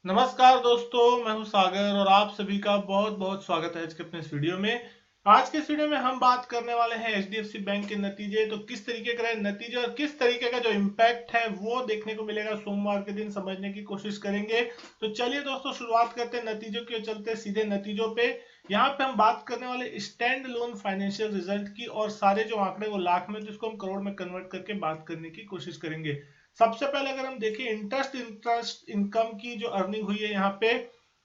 नमस्कार दोस्तों, मैं हूं सागर और आप सभी का बहुत बहुत स्वागत है आज के अपने इस वीडियो में। आज के इस वीडियो में हम बात करने वाले हैं एचडीएफसी बैंक के नतीजे। तो किस तरीके का नतीजे और किस तरीके का जो इम्पैक्ट है वो देखने को मिलेगा सोमवार के दिन, समझने की कोशिश करेंगे। तो चलिए दोस्तों, शुरुआत करते हैं नतीजों की और चलते हैं सीधे नतीजों पे। यहाँ पे हम बात करने वाले स्टैंड लोन फाइनेंशियल रिजल्ट की, और सारे जो आंकड़े वो लाख में, तो इसको हम करोड़ में कन्वर्ट करके बात करने की कोशिश करेंगे। सबसे पहले अगर हम देखें इंटरेस्ट इनकम की जो अर्निंग हुई है यहाँ पे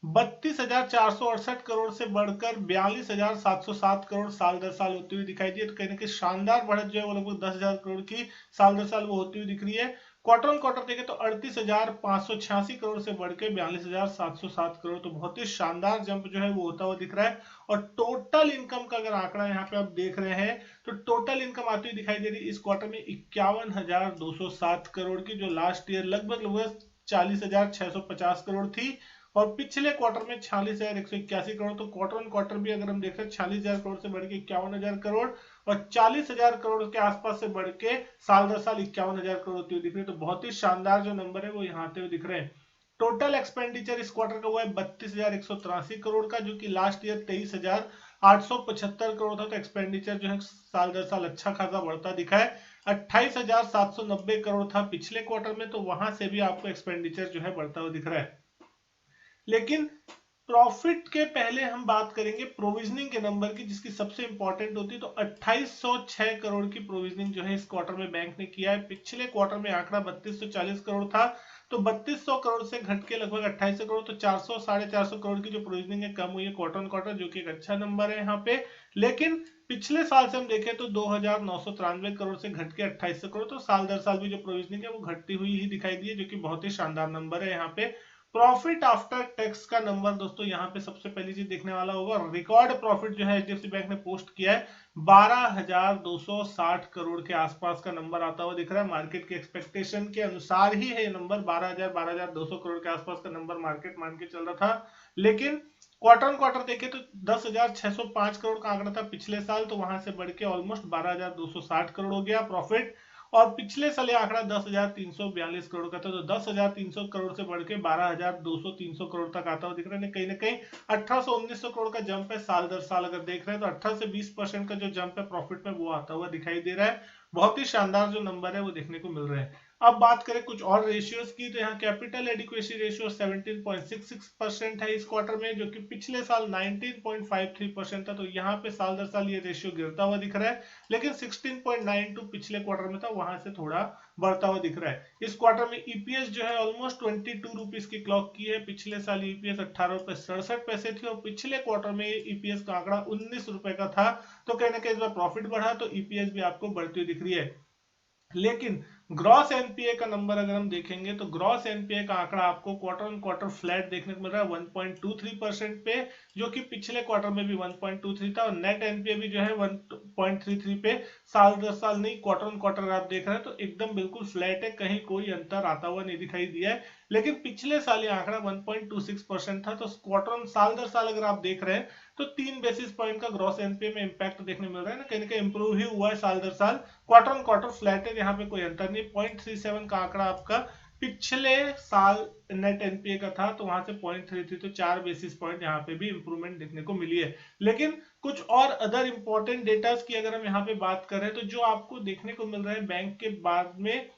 32,468 करोड़ से बढ़कर 42,707 करोड़ साल दर साल होती हुई दिखाई दी है। तो कहीं ना कहीं शानदार बढ़त जो है वो लगभग 10,000 करोड़ की साल दर साल वो होती हुई दिख रही है। क्वार्टर ऑन क्वार्टर देखें तो 38,586 करोड़ से बढ़ के 42,707 करोड़, तो बहुत ही शानदार जंप जो है वो होता हुआ दिख रहा है। और टोटल इनकम का अगर आंकड़ा यहाँ पे आप देख रहे हैं तो टोटल इनकम आती हुई दिखाई दे रही है इस क्वार्टर में 51,207 करोड़ की, जो लास्ट ईयर लगभग लगभग 40,650 करोड़ थी। और पिछले क्वार्टर में 46,181 करोड़। तो क्वार्टर ऑन क्वार्टर भी अगर हम देख रहे हैं 46,000 करोड़ से बढ़ के 51,000 करोड़, और 40,000 करोड़ के आसपास से बढ़ के साल दर साल 51,000 करोड़ होती हुई दिख रही है। तो बहुत ही शानदार जो नंबर है वो यहाँ आते हुए दिख रहे हैं। टोटल एक्सपेंडिचर इस क्वार्टर का हुआ है 32,183 करोड़ का, जो कि लास्ट ईयर 23,875 करोड़ था। तो एक्सपेंडिचर जो है साल दर साल अच्छा खासा बढ़ता दिखा है। 28,790 करोड़ था पिछले क्वार्टर में, तो वहां से भी आपको एक्सपेंडिचर जो है बढ़ता हुआ दिख रहा है। लेकिन प्रॉफिट के पहले हम बात करेंगे प्रोविजनिंग के नंबर की, जिसकी सबसे इंपॉर्टेंट होती है। तो 2806 करोड़ की प्रोविजनिंग जो है इस क्वार्टर में बैंक ने किया है। पिछले क्वार्टर में आंकड़ा 3240 करोड़ था, तो 3200 करोड़ से घट के लगभग 2800 करोड़, तो 400 450 करोड़ की जो प्रोविजनिंग है कम हुई है क्वार्टर ऑन क्वार्टर, जो कि एक अच्छा नंबर है यहाँ पे। लेकिन पिछले साल से हम देखें तो 2,993 करोड़ से घट के 2800 करोड़, तो साल दर साल भी जो प्रोविजनिंग है वो घटती हुई ही दिखाई दी है, जो कि बहुत ही शानदार नंबर है यहाँ पे। प्रॉफिट आफ्टर टैक्स का नंबर दोस्तों यहाँ पे सबसे पहली चीज देखने वाला होगा। रिकॉर्ड प्रॉफिट जो है एचडीएफसी बैंक ने पोस्ट किया है 12,260 करोड़ के आसपास का नंबर आता हुआ दिख रहा है। मार्केट के एक्सपेक्टेशन के अनुसार ही है ये नंबर, 12,200 करोड़ के आसपास का नंबर मार्केट मान के चल रहा था। लेकिन क्वार्टर ऑन क्वार्टर देखे तो 10,605 करोड़ का आंकड़ा था पिछले साल, तो वहां से बढ़ के ऑलमोस्ट 12,260 करोड़ हो गया प्रॉफिट। और पिछले साल आंकड़ा 10,342 करोड़ का था, तो 10,300 करोड़ से बढ़ के 12,200 300 करोड़ तक आता हुआ दिख रहा है। कहीं ना कहीं 1800-1900 करोड़ का जंप है साल दर साल। अगर देख रहे हैं तो 18 से 20% का जो जंप है प्रॉफिट में वो आता हुआ दिखाई दे रहा है। बहुत ही शानदार जो नंबर है वो देखने को मिल रहे हैं। अब बात करें कुछ और रेशियोज की, तो यहाँ कैपिटल एडिक्वेसी रेशियो 17.66% है इस क्वार्टर में, जो कि पिछले साल 19.53% था। तो यहाँ पे साल दर साल ये रेशियो गिरता हुआ दिख रहा है। लेकिन 16.92 पिछले क्वार्टर में था, वहां से थोड़ा बढ़ता हुआ दिख रहा है। इस क्वार्टर में ईपीएस जो है ऑलमोस्ट 22 रुपीज की क्लॉक की है। पिछले साल ईपीएस 18 रुपए 67 पैसे थी, और पिछले क्वार्टर में ईपीएस का आंकड़ा 19 रुपए का था। तो कहीं ना कहीं इस बार प्रॉफिट बढ़ा, तो ईपीएस भी आपको बढ़ती हुई दिख रही है। लेकिन ग्रॉस एनपीए का नंबर अगर हम देखेंगे तो ग्रॉस एनपीए का आंकड़ा आपको क्वार्टर ऑन क्वार्टर फ्लैट देखने को मिल रहा है 1.23% पे, जो कि पिछले क्वार्टर में भी 1.23 था। और नेट एनपीए भी जो है 1.33 पे, साल दर साल नहीं क्वार्टर ऑन क्वार्टर आप देख रहे हैं तो एकदम बिल्कुल फ्लैट है, कहीं कोई अंतर आता हुआ नहीं दिखाई दिया है। लेकिन पिछले साल ये आंकड़ा 1.26% था। तो क्वार्टर ऑन साल दर साल अगर आप देख रहे हैं तो 3 बेसिस पॉइंट का ग्रॉस एनपीए में इंपैक्ट देखने मिल रहा है ना, कहीं ना कहीं इंप्रूव ही हुआ है साल दर साल। क्वार्टर ऑन क्वार्टर फ्लैट है, यहाँ पे कोई अंतर नहीं। 0.37 का आंकड़ा आपका पिछले साल नेट एनपीए का था, तो वहां से 0.33, तो 4 बेसिस पॉइंट यहाँ पे भी इंप्रूवमेंट देखने को मिली है। लेकिन कुछ और अदर इंपॉर्टेंट डेटा की अगर हम यहाँ पे बात करें तो जो आपको देखने को मिल रहा है बैंक के बाद में,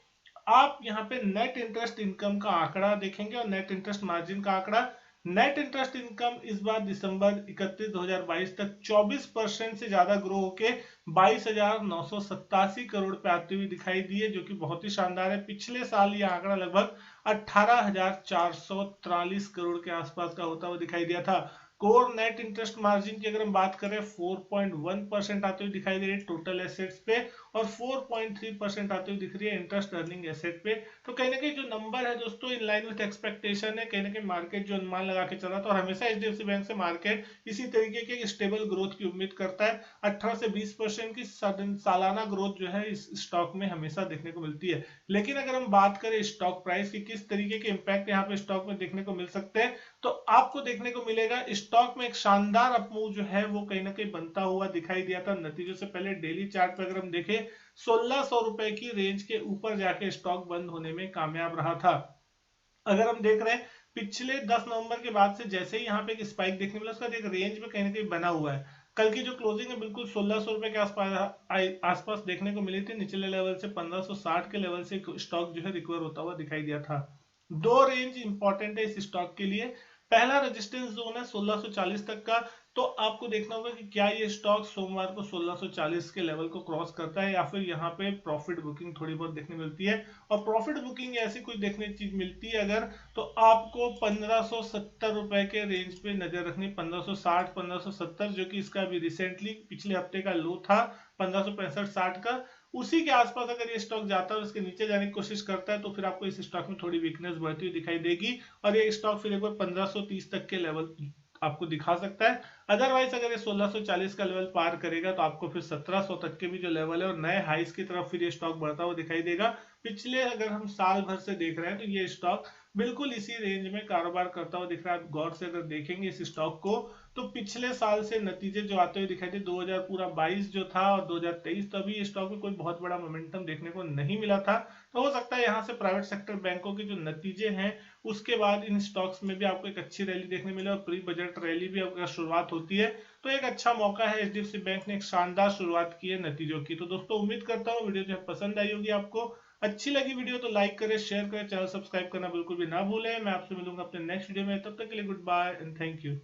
आप यहाँ पे नेट इंटरेस्ट इनकम का आंकड़ा देखेंगे और नेट इंटरेस्ट मार्जिन का आंकड़ा। नेट इंटरेस्ट इनकम इस बार दिसंबर 31 2022 तक 24% से ज्यादा ग्रो होके 22,987 करोड़ पे आती हुई दिखाई दी है, जो कि बहुत ही शानदार है। पिछले साल ये आंकड़ा लगभग 18,443 करोड़ के आसपास का होता हुआ दिखाई दिया था। कोर नेट इंटरेस्ट मार्जिन की अगर हम बात करें 4.1% आते हुए दिखाई दे रही है टोटल एसेट्स पे, और 4.3% आते हुए दिख रही है इंटरेस्ट अर्निंग एसेट पे। तो कहीं ना कहीं जो नंबर है दोस्तों इन लाइन विथ एक्सपेक्टेशन है। कहीं ना कहीं मार्केट जो अनुमान लगा के चल रहा था, और हमेशा एचडीएफसी बैंक से मार्केट इसी तरीके के स्टेबल ग्रोथ की उम्मीद करता है। 18 से 20% की सालाना ग्रोथ जो है इस स्टॉक में हमेशा देखने को मिलती है। लेकिन अगर हम बात करें स्टॉक प्राइस की, किस तरीके के इंपैक्ट यहाँ पे स्टॉक में देखने को मिल सकते हैं, तो आपको देखने को मिलेगा स्टॉक में एक शानदार अपमूव जो है वो कहीं ना कहीं बनता हुआ दिखाई दिया था नतीजों से पहले। डेली चार्ट पर अगर हम देखें 1600 रुपए की रेंज के ऊपर जाके स्टॉक बंद होने में कामयाब रहा था। अगर हम देख रहे हैं पिछले 10 नवंबर के बाद से जैसे ही यहाँ पे एक स्पाइक देखने मिला, उसका एक रेंज में कहीं ना कहीं बना हुआ है। कल की जो क्लोजिंग है बिल्कुल 1600 रुपए के आसपास देखने को मिली थी। निचले लेवल से 1560 के लेवल से स्टॉक जो है रिकवर होता हुआ दिखाई दिया था। दो रेंज इंपॉर्टेंट है इस स्टॉक के लिए। पहला रेजिस्टेंस जोन है 1640 तक का, तो आपको देखना होगा कि क्या ये स्टॉक सोमवार को 1640 के लेवल को क्रॉस करता है या फिर यहाँ पे प्रॉफिट बुकिंग थोड़ी बहुत देखने मिलती है। और प्रॉफिट बुकिंग ऐसी कोई देखने चीज मिलती है अगर, तो आपको 1570 रुपए के रेंज पे नजर रखनी। 1560 1570 जो कि इसका अभी रिसेंटली पिछले हफ्ते का लो था 1565-60 का, उसी के आसपास अगर ये स्टॉक जाता है और इसके नीचे जाने की कोशिश करता है तो फिर आपको इस स्टॉक में थोड़ी वीकनेस बढ़ती हुई दिखाई देगी और ये स्टॉक फिर एक बार 1530 तक के लेवल आपको दिखा सकता है। अदरवाइज अगर ये 1640 का लेवल पार करेगा तो आपको फिर 1700 तक के भी जो लेवल है और नए हाइस की तरफ फिर ये स्टॉक बढ़ता हुआ दिखाई देगा। पिछले अगर हम साल भर से देख रहे हैं तो ये स्टॉक बिल्कुल इसी रेंज में कारोबार करता हुआ दिख रहा है। आप गौर से अगर देखेंगे इस स्टॉक को तो पिछले साल से नतीजे जो आते हुए दिखाई दे, 2022 जो था और 2023, तभी ये स्टॉक में कोई बहुत बड़ा मोमेंटम देखने को नहीं मिला था। तो हो सकता है यहाँ से प्राइवेट सेक्टर बैंकों के जो नतीजे हैं उसके बाद इन स्टॉक्स में भी आपको एक अच्छी रैली देखने मिले और प्री बजट रैली भी अगर शुरुआत होती है तो एक अच्छा मौका है। एचडीएफसी बैंक ने एक शानदार शुरुआत की है नतीजों की। तो दोस्तों उम्मीद करता हूँ वीडियो जो है पसंद आई होगी आपको। अच्छी लगी वीडियो तो लाइक करें, शेयर करें, चैनल सब्सक्राइब करना बिल्कुल भी ना भूलें। मैं आपसे मिलूंगा अपने नेक्स्ट वीडियो में, तब तक के लिए goodbye and thank you.